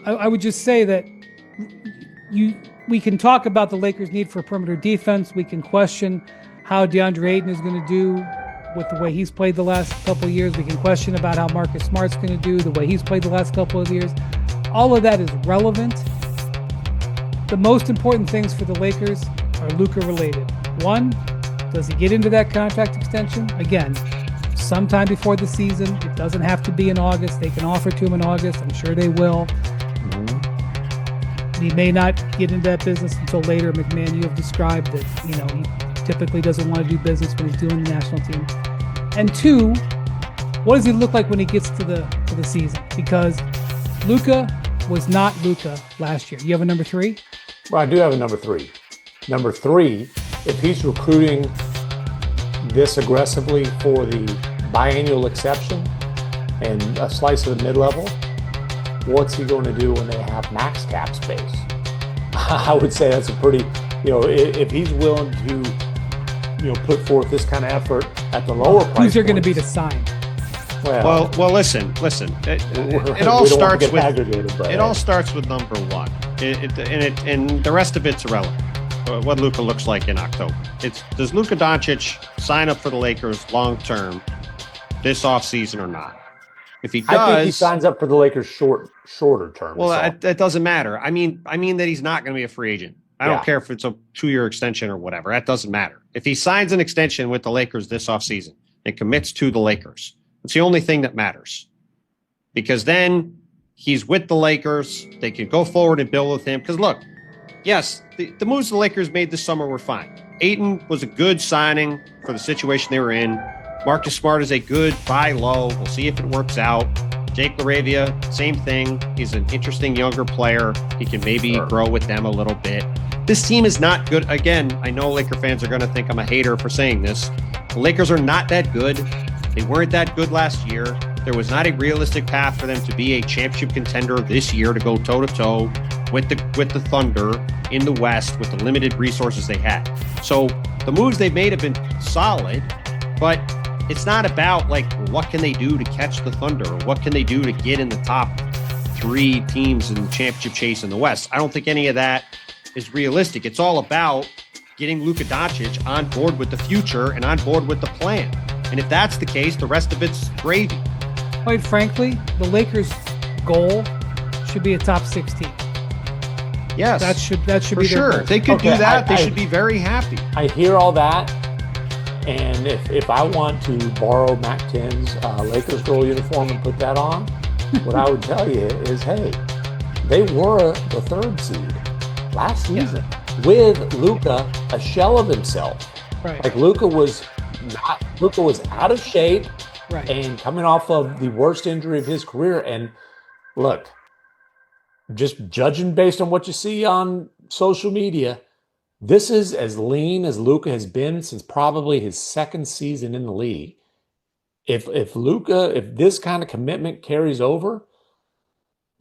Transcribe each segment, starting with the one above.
I would just say that we can talk about the Lakers' need for perimeter defense. We can question how DeAndre Ayton is going to do with the way he's played the last couple of years. We can question about how Marcus Smart's going to do the way he's played the last couple of years. All of that is relevant. The most important things for the Lakers are Luka related. One, does he get into that contract extension? Again, sometime before the season. It doesn't have to be in August. They can offer to him in August. I'm sure they will. He may not get into that business until later. McMahon, you have described that, he typically doesn't want to do business when he's doing the national team. And two, what does he look like when he gets to the season? Because Luka was not Luka last year. You have a number three? Well, I do have a number three. Number three, if he's recruiting this aggressively for the biannual exception and a slice of the mid-level, what's he going to do when they have max cap space? I would say that's a pretty, if he's willing to, put forth this kind of effort at the lower price. Who's there going to be to sign? Well, listen. It all starts with number one, and the rest of it's irrelevant. What Luka looks like in October. Does Luka Doncic sign up for the Lakers long term this offseason or not? If he does, I think he signs up for the Lakers shorter term. Well, that doesn't matter. I mean that he's not going to be a free agent. I don't care if it's a 2-year extension or whatever. That doesn't matter. If he signs an extension with the Lakers this offseason and commits to the Lakers, it's the only thing that matters. Because then he's with the Lakers. They can go forward and build with him. Because look, yes, the moves the Lakers made this summer were fine. Ayton was a good signing for the situation they were in. Marcus Smart is a good buy low. We'll see if it works out. Jake LaRavia, same thing. He's an interesting younger player. He can maybe grow with them a little bit. This team is not good. Again, I know Laker fans are going to think I'm a hater for saying this. The Lakers are not that good. They weren't that good last year. There was not a realistic path for them to be a championship contender this year to go toe-to-toe with the Thunder in the West with the limited resources they had. So the moves they've made have been solid, but it's not about what can they do to catch the Thunder or what can they do to get in the top 3 teams in the championship chase in the West. I don't think any of that is realistic. It's all about getting Luka Doncic on board with the future and on board with the plan. And if that's the case, the rest of it's gravy. Quite frankly, the Lakers' goal should be a top 16. Yes, that should for be sure. If they could do that, they should be very happy. I hear all that, and if I want to borrow Mac 10's Lakers goal uniform and put that on, what I would tell you is, hey, they were the 3rd seed last season with Luka a shell of himself. Right. Luka was out of shape. Right. And coming off of the worst injury of his career. And look, just judging based on what you see on social media, this is as lean as Luka has been since probably his 2nd season in the league. If this kind of commitment carries over,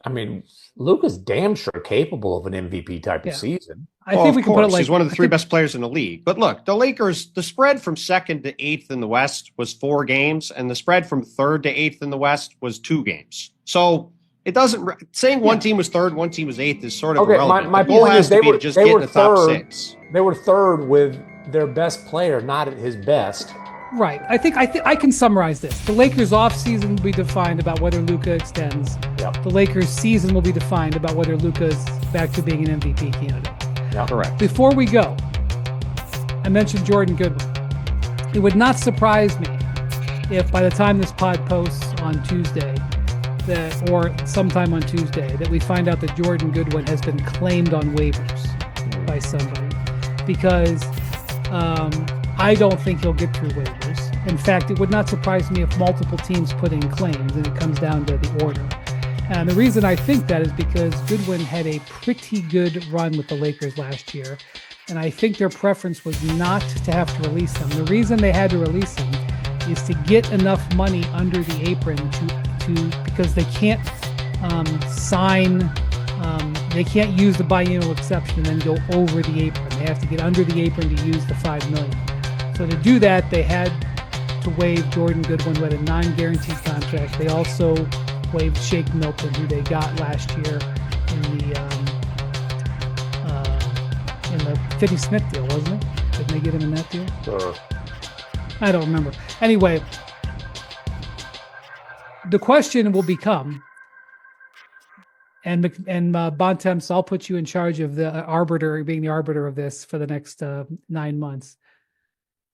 I mean, Luka's damn sure capable of an MVP type of season. I think we can put it he's one of the 3 best players in the league. But look, the Lakers, the spread from 2nd to 8th in the West was 4 games, and the spread from 3rd to 8th in the West was 2 games. So it doesn't saying one team was 3rd, one team was 8th is sort of irrelevant. My the goal point has is to be to just get in the top 6. They were 3rd with their best player not at his best. Right. I think I can summarize this. The Lakers' offseason will be defined about whether Luka extends. Yep. The Lakers' season will be defined about whether Luka is back to being an MVP candidate. Yeah, correct. Before we go, I mentioned Jordan Goodwin. It would not surprise me if by the time this pod posts on Tuesday, or sometime on Tuesday, that we find out that Jordan Goodwin has been claimed on waivers by somebody. Because I don't think he'll get through waivers. In fact, it would not surprise me if multiple teams put in claims and it comes down to the order. And the reason I think that is because Goodwin had a pretty good run with the Lakers last year. And I think their preference was not to have to release him. The reason they had to release him is to get enough money under the apron because they can't sign, they can't use the biennial exception and then go over the apron. They have to get under the apron to use the $5 million. So to do that, they had to waive Jordan Goodwin, who had a non-guaranteed contract. They also waived Shake Milton, who they got last year. the Finney Smith deal, wasn't it? Didn't they get him in that deal? Sure. I don't remember. Anyway, the question will become, and Bontemps, I'll put you in charge of the arbiter, being the arbiter of this for the next 9 months.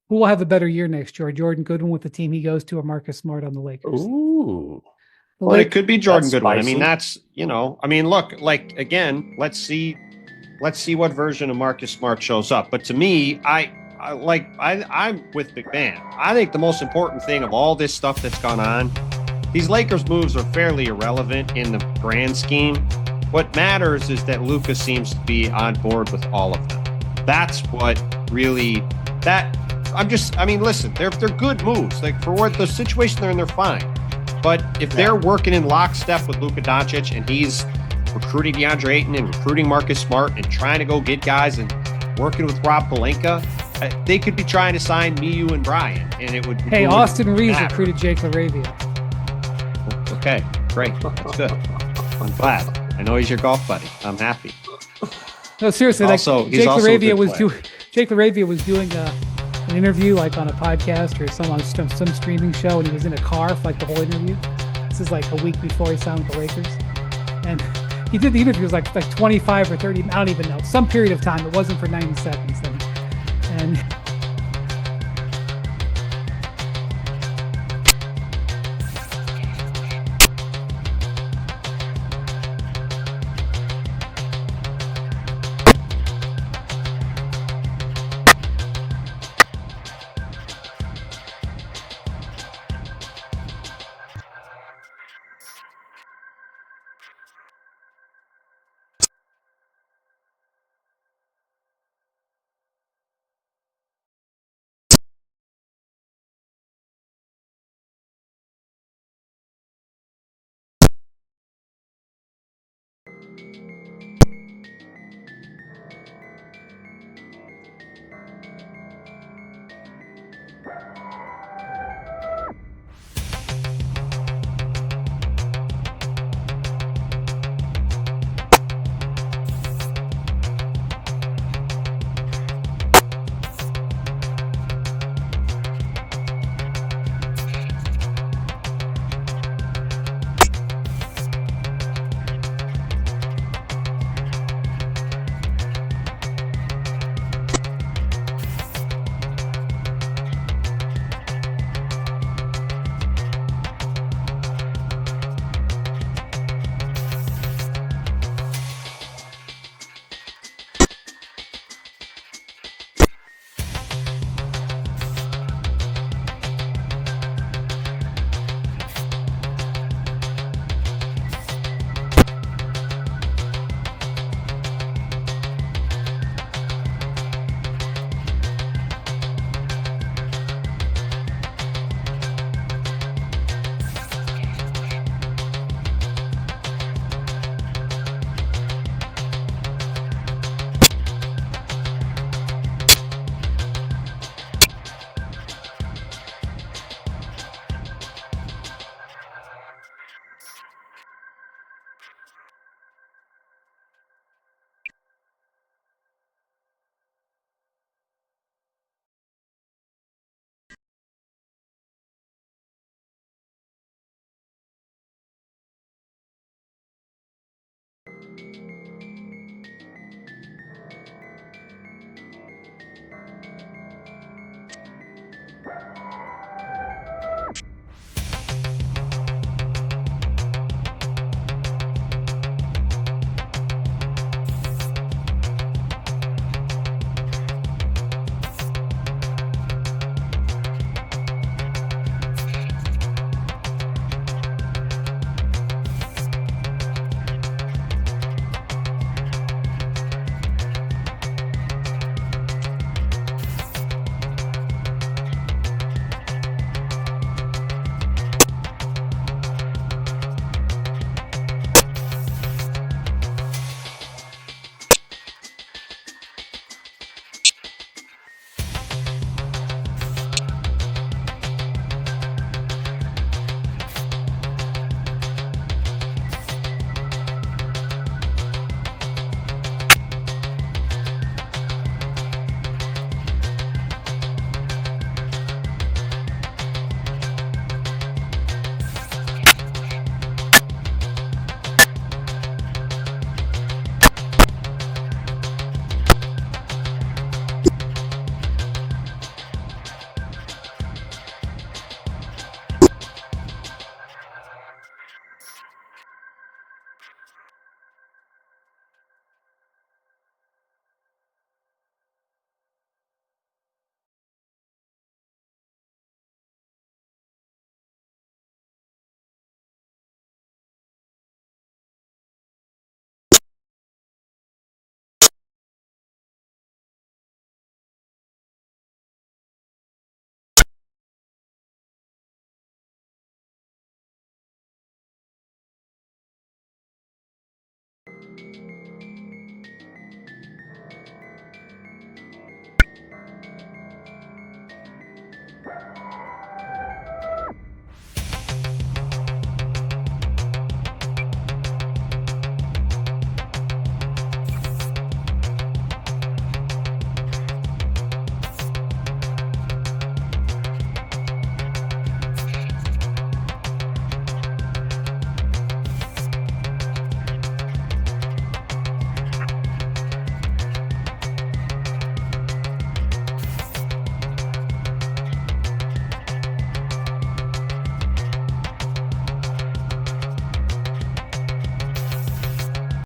Who will have a better year next year? Jordan Goodwin with the team he goes to, or Marcus Smart on the Lakers? Ooh. Well, it could be Jordan Goodwin. Spicy. I mean, that's, look, like, again, let's see what version of Marcus Smart shows up. But to me, I'm with McMahon. I think the most important thing of all this stuff that's gone on, these Lakers moves are fairly irrelevant in the grand scheme. What matters is that Luka seems to be on board with all of them. That's what really listen, they're good moves. Like, for what the situation they're in, they're fine. But if they're working in lockstep with Luka Doncic and he's recruiting DeAndre Ayton and recruiting Marcus Smart and trying to go get guys and working with Rob Pelinka, they could be trying to sign me, you, and Brian, and it would. Hey, Austin Reeves recruited Jake LaRavia. Okay, great, that's good. I'm glad. I know he's your golf buddy. I'm happy. No, seriously. Also, Jake LaRavia was doing an interview like on a podcast or some streaming show, and he was in a car for like the whole interview. This is like a week before he signed with the Lakers, and he did the interview. It was like 25 or 30. I don't even know, some period of time. It wasn't for 90 seconds, and